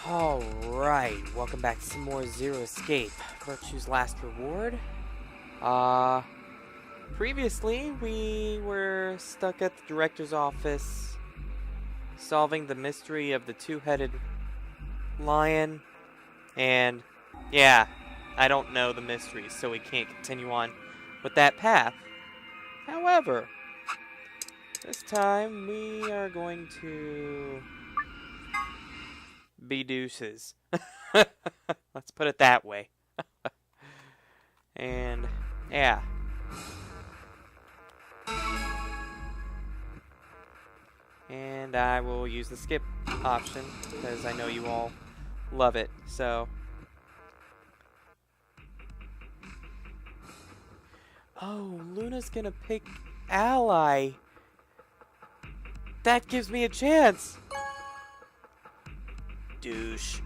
Alright, welcome back to some more Zero Escape, Virtue's Last Reward. Previously we were stuck at the director's office, solving the mystery of the two-headed lion, and yeah, I don't know the mystery, so we can't continue on with that path. However, this time we are going to be deuces. Let's put it that way. And yeah. And I will use the skip option because I know you all love it. So oh, Luna's gonna pick ally. That gives me a chance. Douche.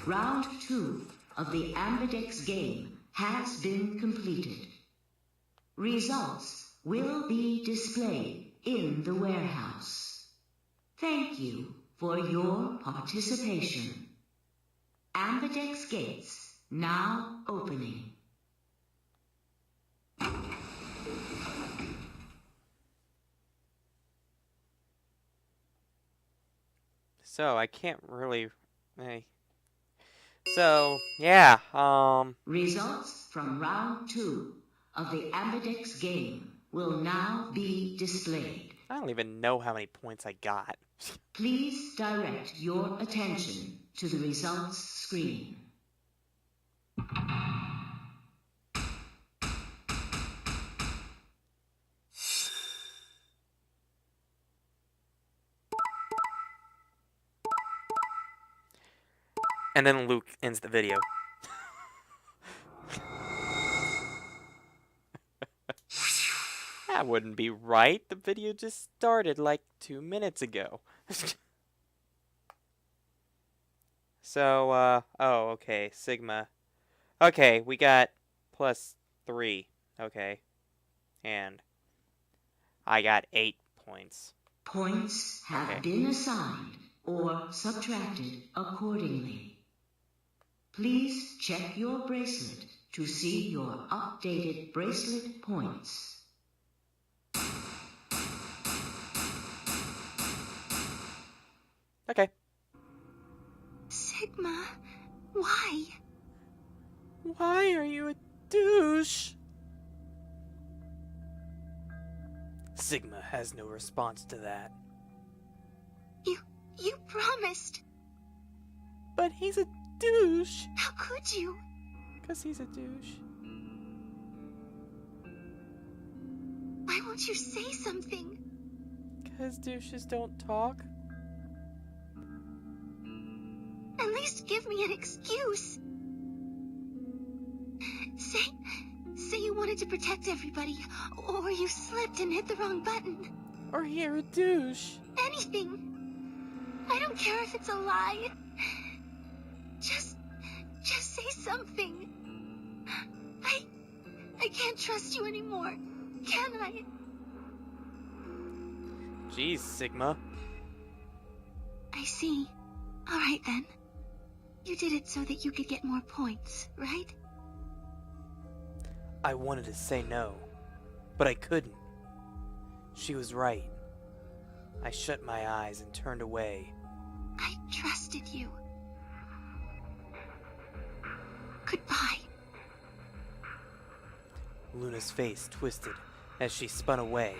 Round 2 of the Ambidex game has been completed. Results will be displayed in the warehouse. Thank you for your participation. Ambidex gates now opening. So I can't really. So yeah. Results from round 2 of the Ambidex game will now be displayed. I don't even know how many points I got. Please direct your attention to the results screen. And then Luke ends the video. That wouldn't be right. The video just started like 2 minutes ago. So, oh, okay, Sigma. Okay, we got +3. Okay. And I got 8 points. Points have been assigned or subtracted accordingly. Please check your bracelet to see your updated bracelet points. Okay. Sigma, why? Why are you a douche? Sigma has no response to that. You promised. But he's a douche. How could you? 'Cause he's a douche. Why won't you say something? 'Cause douches don't talk. At least give me an excuse. Say you wanted to protect everybody, or you slipped and hit the wrong button. Or you're a douche. Anything. I don't care if it's a lie. Just say something. I can't trust you anymore, can I? Jeez, Sigma. I see. All right then. You did it so that you could get more points, right? I wanted to say no, but I couldn't. She was right. I shut my eyes and turned away. I trusted you. Goodbye. Luna's face twisted as she spun away,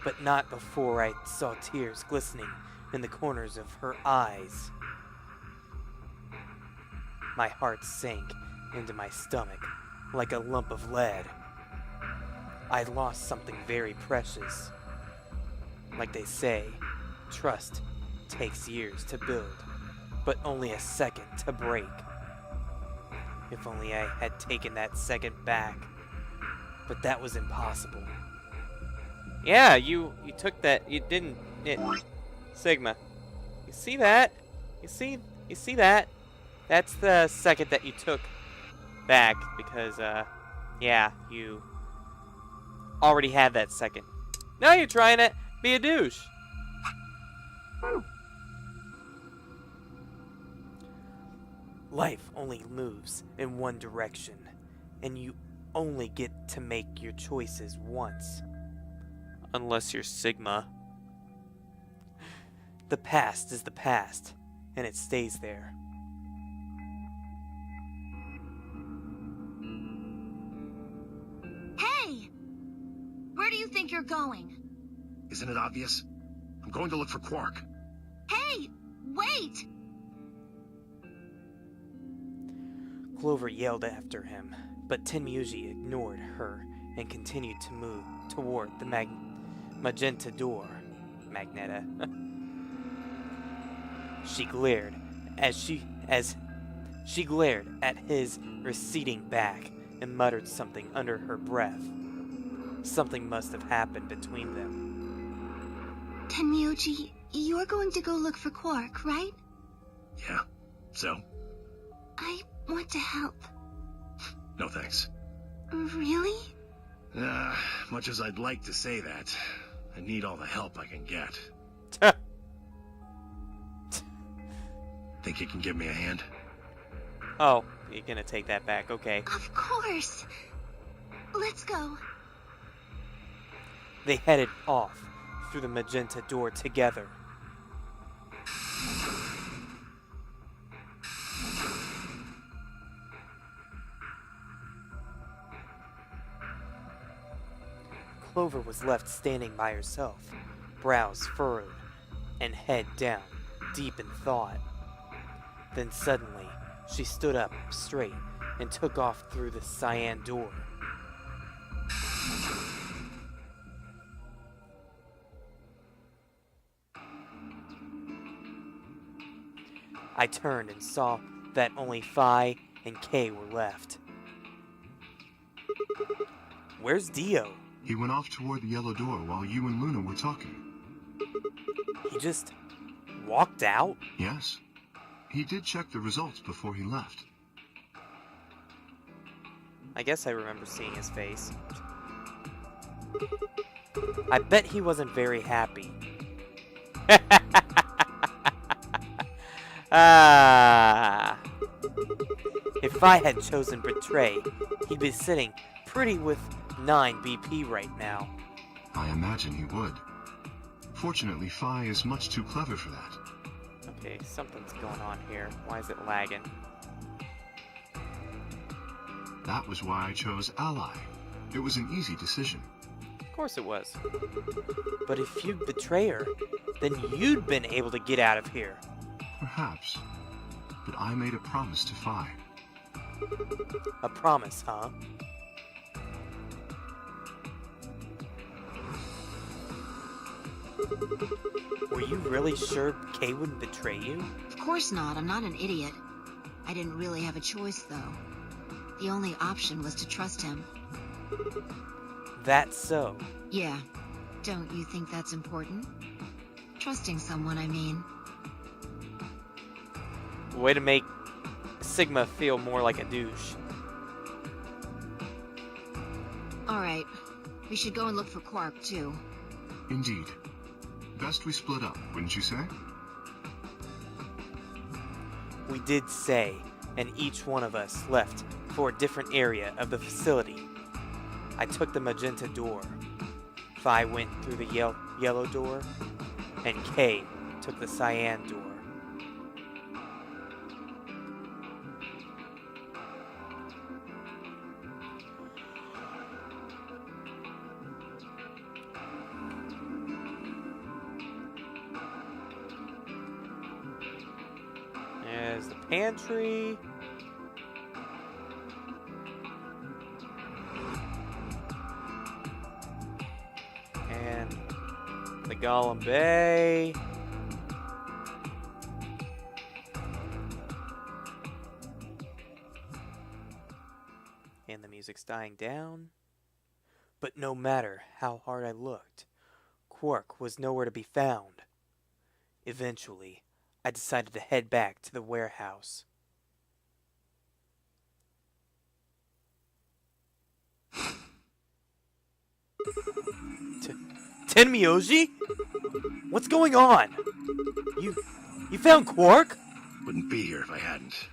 but not before I saw tears glistening in the corners of her eyes. My heart sank into my stomach like a lump of lead. I lost something very precious. Like they say, trust takes years to build, but only a second to break. If only I had taken that second back. But that was impossible. Yeah, you took that. You didn't. Sigma. You see that? You see that? That's the second that you took back because, yeah, you already had that second. Now you're trying to be a douche. Life only moves in one direction, and you only get to make your choices once. Unless you're Sigma. The past is the past, and it stays there. Hey! Where do you think you're going? Isn't it obvious? I'm going to look for Quark. Hey! Wait! Clover yelled after him, but Tenmyuji ignored her and continued to move toward the magenta door. Magneta. She glared she glared at his receding back and muttered something under her breath. Something must have happened between them. Tenmyuji, you're going to go look for Quark, right? Yeah, so? I want to help. No thanks. Really? Much as I'd like to say that, I need all the help I can get. Think you can give me a hand? Oh, you're gonna take that back, okay. Of course. Let's go. They headed off through the magenta door together. Clover was left standing by herself, brows furrowed, and head down, deep in thought. Then suddenly, she stood up straight and took off through the cyan door. I turned and saw that only Phi and Kay were left. Where's Dio? He went off toward the yellow door while you and Luna were talking. He just walked out? Yes. He did check the results before he left. I guess I remember seeing his face. I bet he wasn't very happy. If I had chosen Betray, he'd be sitting pretty with 9 BP right now. I imagine he would. Fortunately, Phi is much too clever for that. Okay, something's going on here. Why is it lagging? That was why I chose Ally. It was an easy decision. Of course it was. But if you'd betray her, then you'd been able to get out of here. Perhaps. But I made a promise to Phi. A promise, huh? Were you really sure Kay wouldn't betray you? Of course not. I'm not an idiot. I didn't really have a choice, though. The only option was to trust him. That's so. Yeah. Don't you think that's important? Trusting someone, I mean. Way to make Sigma feel more like a douche. Alright. We should go and look for Quark, too. Indeed. Best we split up, wouldn't you say? We did say, and each one of us left for a different area of the facility. I took the magenta door. Phi went through the yellow door, and Kay took the cyan door. There's the pantry. And the Golem Bay. And the music's dying down. But no matter how hard I looked, Quark was nowhere to be found. Eventually, I decided to head back to the warehouse. Tenmyuji? What's going on? You found Quark? Wouldn't be here if I hadn't.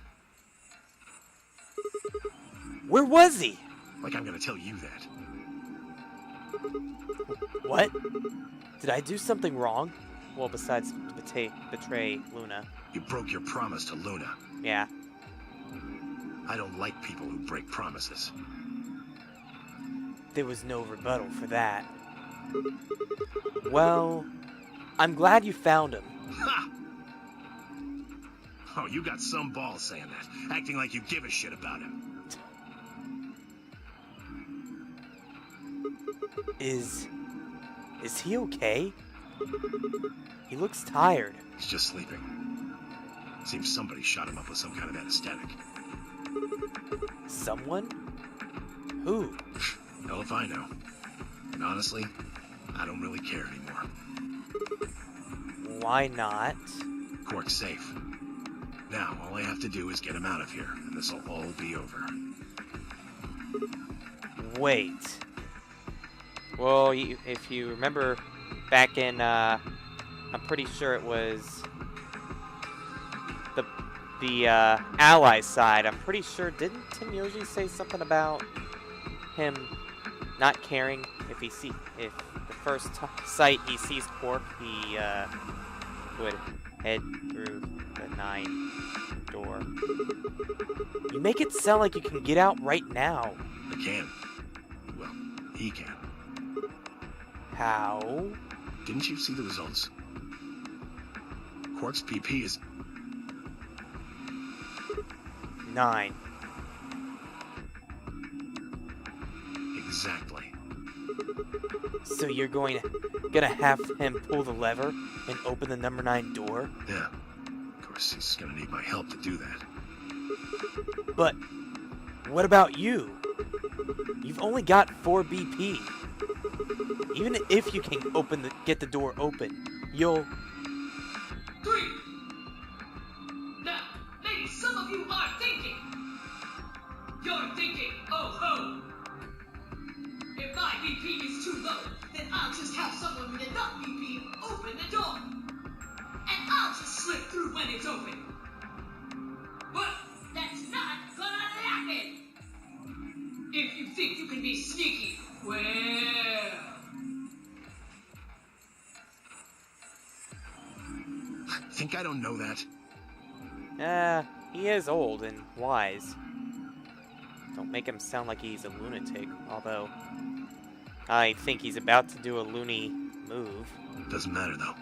Where was he? Like I'm gonna tell you that. What? Did I do something wrong? Well, besides betray Luna. You broke your promise to Luna. Yeah. I don't like people who break promises. There was no rebuttal for that. Well, I'm glad you found him. Ha! Oh, you got some balls saying that, acting like you give a shit about him. Is he okay? He looks tired. He's just sleeping. Seems somebody shot him up with some kind of anesthetic. Someone? Who? Hell if I know. And honestly, I don't really care anymore. Why not? Quark's safe. Now, all I have to do is get him out of here, and this'll all be over. Wait. Well, if you remember back in, I'm pretty sure it was the Allies side. I'm pretty sure, didn't Tim Yoji say something about him not caring if the first sight he sees Quark, he would head through the 9 door. You make it sound like you can get out right now. I can. Well, he can. How? Didn't you see the results? Quark's PP is 9. exactly. So you're gonna have him pull the lever and open the number 9 door? Yeah. Of course, he's gonna need my help to do that. But what about you? You've only got 4 BP. Even if you can get the door open, you'll... 3! Now, maybe some of you are thinking. You're thinking, oh ho! If my BP is too low, then I'll just have someone with enough BP open the door. And I'll just slip through when it's open. But that's not gonna happen! If you think you can be sneaky, well... Think I don't know that? He is old and wise. Don't make him sound like he's a lunatic, although I think he's about to do a loony move. Doesn't matter, though.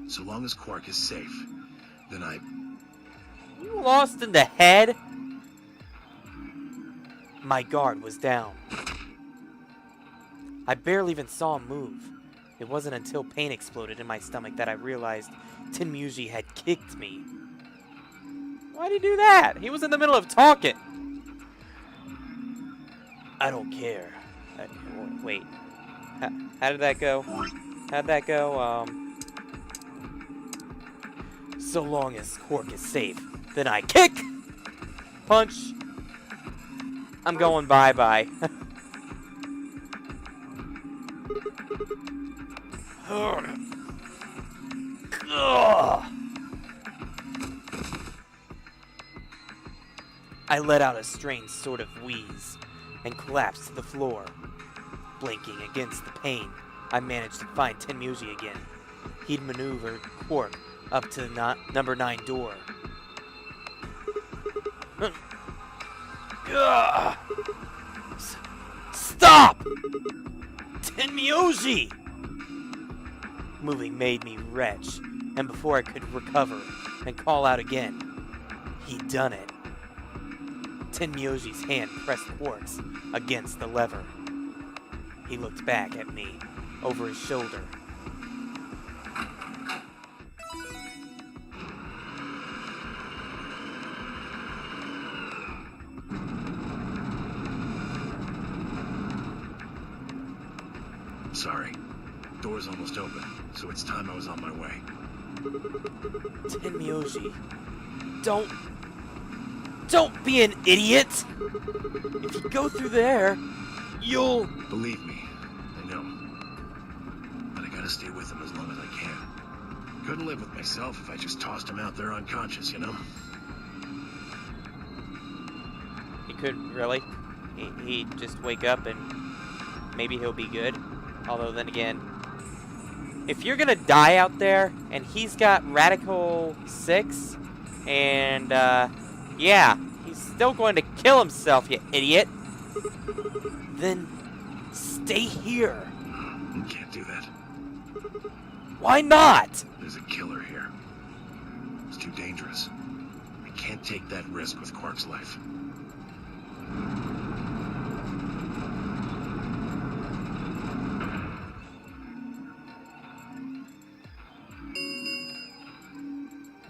So long as Quark is safe, then You lost in the head? My guard was down. I barely even saw him move. It wasn't until pain exploded in my stomach that I realized Tenmuji had kicked me. Why'd he do that? He was in the middle of talking. I don't care. Wait. How did that go? How'd that go? So long as Quark is safe, then I kick! Punch! I'm going bye-bye. I let out a strange sort of wheeze and collapsed to the floor. Blinking against the pain, I managed to find Tenmuji again. He'd maneuvered Quark up to the number 9 door. Stop! Tenmuji! Moving made me retch, and before I could recover and call out again, he'd done it. Tenmyoji's hand pressed Quark's against the lever. He looked back at me, over his shoulder. Sorry. Door's almost open, so it's time I was on my way. Tenmyoji, don't be an idiot! If you go through there, you'll... Believe me, I know. But I gotta gotta stay with him as long as I can. Couldn't live with myself if I just tossed him out there unconscious, you know? He couldn't really. He'd just wake up and maybe he'll be good. Although then again, if you're gonna die out there and he's got Radical 6 and yeah, he's still going to kill himself, you idiot, then stay here. You can't do that. Why not? There's a killer here. It's too dangerous. I can't take that risk with Quark's life.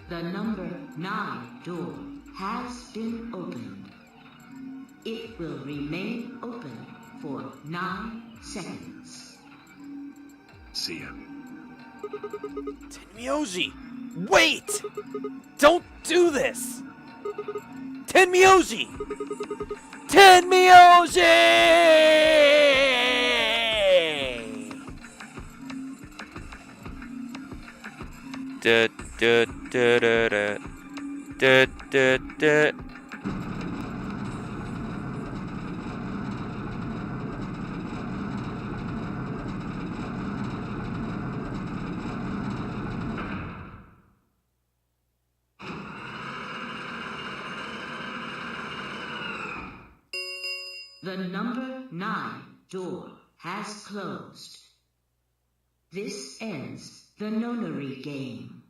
The number 9 door has been opened. It will remain open for 9 seconds. See ya. Tenmyoji! Wait! Don't do this! Tenmyoji! Tenmyoji! Da da da da da da da da. The number 9 door has closed. This ends the nonary game.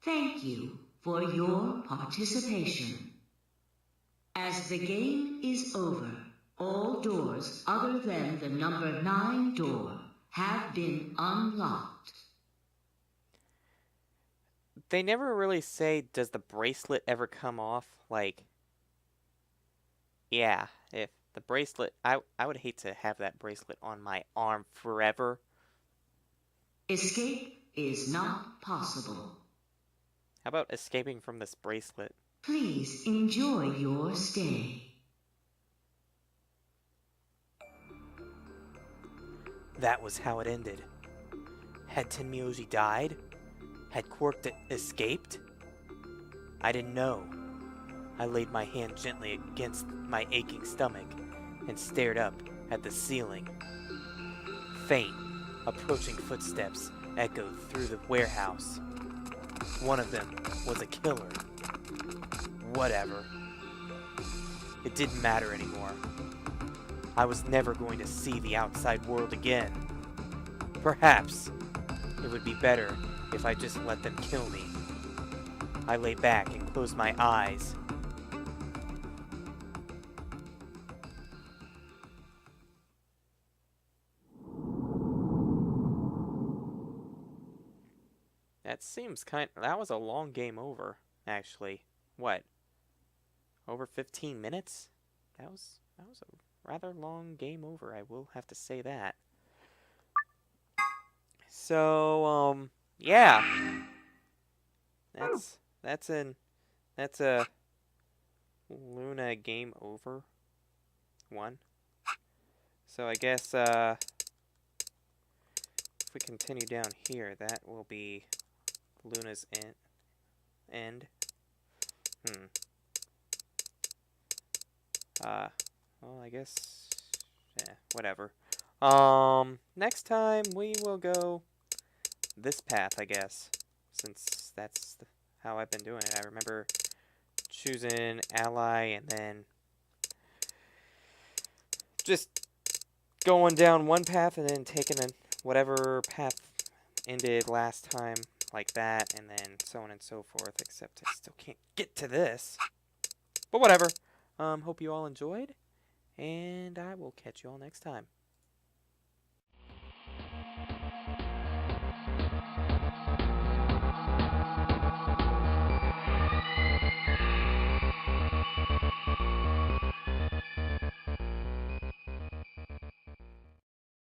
Thank you for your participation. As the game is over, all doors other than the number 9 door have been unlocked. They never really say, does the bracelet ever come off? Like, yeah, if the bracelet, I would hate to have that bracelet on my arm forever. Escape is not possible. How about escaping from this bracelet? Please enjoy your stay. That was how it ended. Had Tenmyoji died? Had Quark escaped? I didn't know. I laid my hand gently against my aching stomach and stared up at the ceiling. Faint, approaching footsteps echoed through the warehouse. One of them was a killer. Whatever. It didn't matter anymore. I was never going to see the outside world again. Perhaps it would be better if I just let them kill me. I lay back and closed my eyes. That was a long game over, actually. What? Over 15 minutes? That was a rather long game over, I will have to say that. So, yeah. That's a Luna game over one. So I guess if we continue down here, that will be Luna's end. Well, I guess, yeah, whatever. Next time we will go this path, I guess, since that's how I've been doing it. I remember choosing ally and then just going down one path and then taking whatever path ended last time, like that, and then so on and so forth, except I still can't get to this. But whatever. Hope you all enjoyed, and I will catch you all next time.